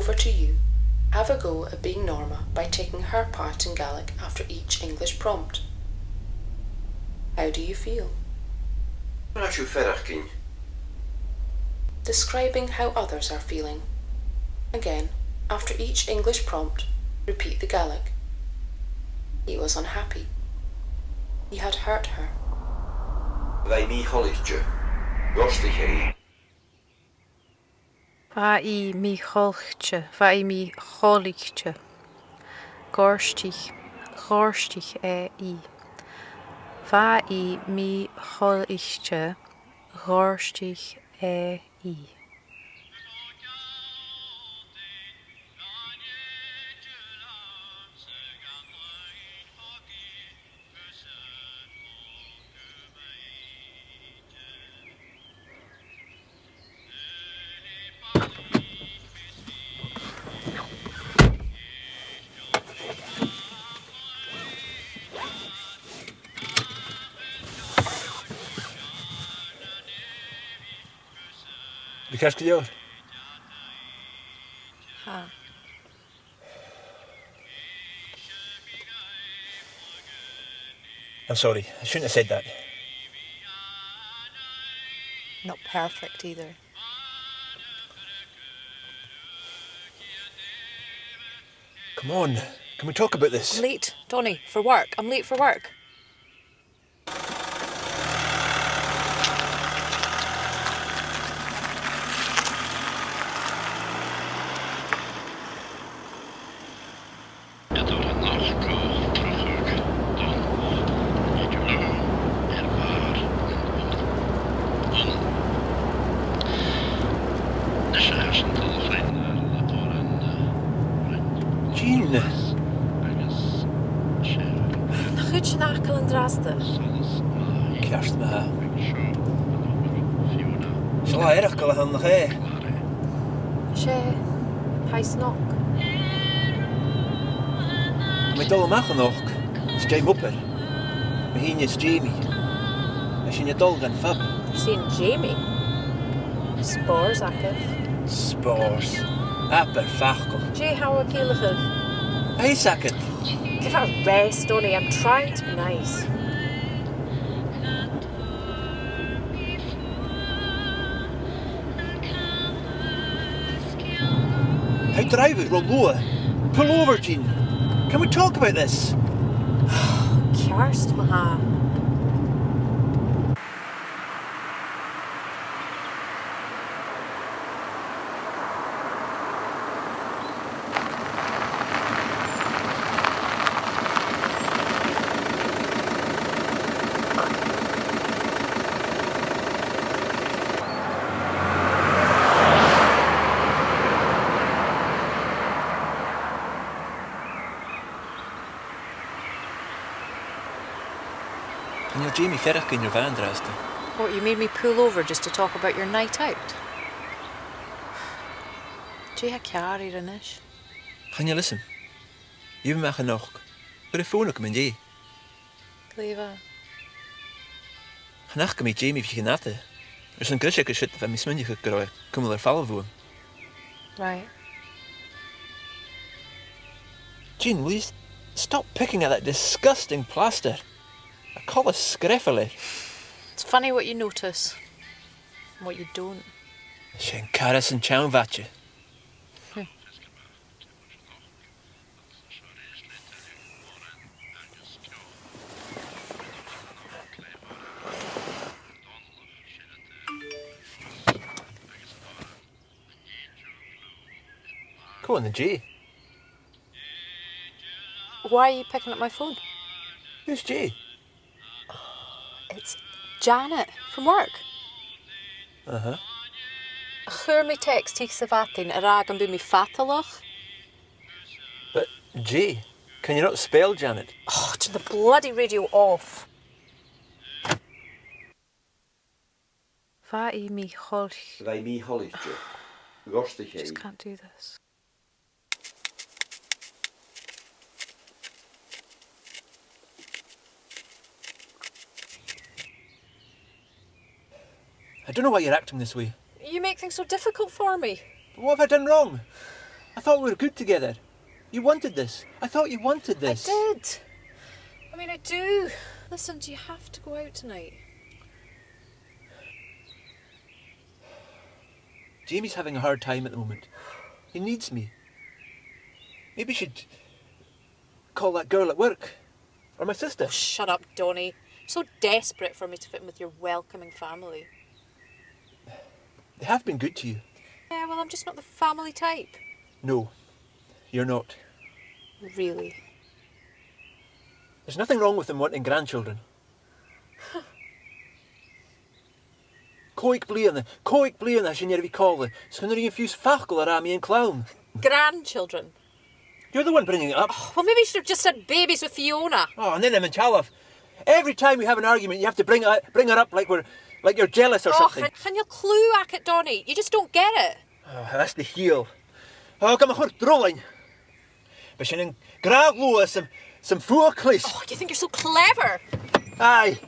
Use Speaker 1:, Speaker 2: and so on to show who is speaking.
Speaker 1: over to you. Have a go at being Norma by taking her part in Gaelic after each English prompt. How do you feel? Describing how others are feeling. Again, after each English prompt, repeat the Gaelic. He was unhappy. He had hurt her.
Speaker 2: Vai mi hollichtje. Gorstig hei.
Speaker 3: Vai mi holchtje. Vai mi hollichtje. Gorstig. Gorstig I. Vai mi hollichtje. Gorstig I.
Speaker 4: Wie krijg je die over?
Speaker 3: Ha.
Speaker 4: I'm sorry, I shouldn't have said that.
Speaker 3: Not perfect either.
Speaker 4: Come on, can we talk about this?
Speaker 3: I'm late, Donnie, for work. I'm late for work.
Speaker 4: Jean!
Speaker 3: Goed je nakel en drasten.
Speaker 4: Kerst me ha. Shall I erg gael han nog e?
Speaker 3: She, heis nog.
Speaker 4: Mae dol ymach yn och. Is Jay Hupper. Mae hi'n is Jamie. A sy'n dol gan fab.
Speaker 3: Seen Jamie. Spores akif.
Speaker 4: Spores. Apper fachkel.
Speaker 3: Jay how a keelige.
Speaker 4: Hey, Sackett.
Speaker 3: Give her a rest, Donnie. I'm trying to be nice.
Speaker 4: How drivers roll lower. Pull over, Jean. Can we talk about this?
Speaker 3: Kerst maha.
Speaker 4: And you're Jamie Ferrick in your van, Draston.
Speaker 3: What, you made me pull over just to talk about your night out? Jay ha car hier in ish.
Speaker 4: Can you listen? You make a knock. But the phone come in Jay.
Speaker 3: Cleva.
Speaker 4: Gaan echt met Jamie if you can have it. There's some good shit van mijn smunje gekrooi. Kom wel er vallen voor.
Speaker 3: Right.
Speaker 4: Jean, will you stop picking at that disgusting plaster? I call it screffily.
Speaker 3: It's funny what you notice and what you don't.
Speaker 4: Shen caras and chow vatje. Go on the G.
Speaker 3: Why are you picking up my phone?
Speaker 4: Who's G?
Speaker 3: It's Janet from work.
Speaker 4: Uh-huh.
Speaker 3: Chur me text tich sa fatin a rag an bu mi fatalach.
Speaker 4: But G, can you not spell Janet?
Speaker 3: Oh, turn the bloody radio off. Vai mi holch.
Speaker 2: Vai mi hollichtje. Gorstig hei.
Speaker 3: Just can't do this.
Speaker 4: I don't know why you're acting this way.
Speaker 3: You make things so difficult for me.
Speaker 4: What have I done wrong? I thought we were good together. You wanted this. I thought you wanted this.
Speaker 3: I did. I mean, I do. Listen, do you have to go out tonight?
Speaker 4: Jamie's having a hard time at the moment. He needs me. Maybe you should call that girl at work. Or my sister.
Speaker 3: Oh, shut up, Donnie. So desperate for me to fit in with your welcoming family.
Speaker 4: They have been good to you.
Speaker 3: Yeah, well, I'm just not the family type.
Speaker 4: No, you're not.
Speaker 3: Really?
Speaker 4: There's nothing wrong with them wanting grandchildren. Coig blian as you recall it. Schunner you fuse fachel ar and clown.
Speaker 3: Grandchildren?
Speaker 4: You're the one bringing it up.
Speaker 3: Oh, well, maybe you should have just had babies with Fiona.
Speaker 4: Oh, and then I'm in Chalov. Every time we have an argument, you have to bring her up like you're jealous or something.
Speaker 3: And you'll clue at it, Donnie. You just don't get it.
Speaker 4: Oh, that's the heel. Oh, come on, drolling. But she's in grad some four cliffs.
Speaker 3: Oh, you think you're so clever?
Speaker 4: Aye.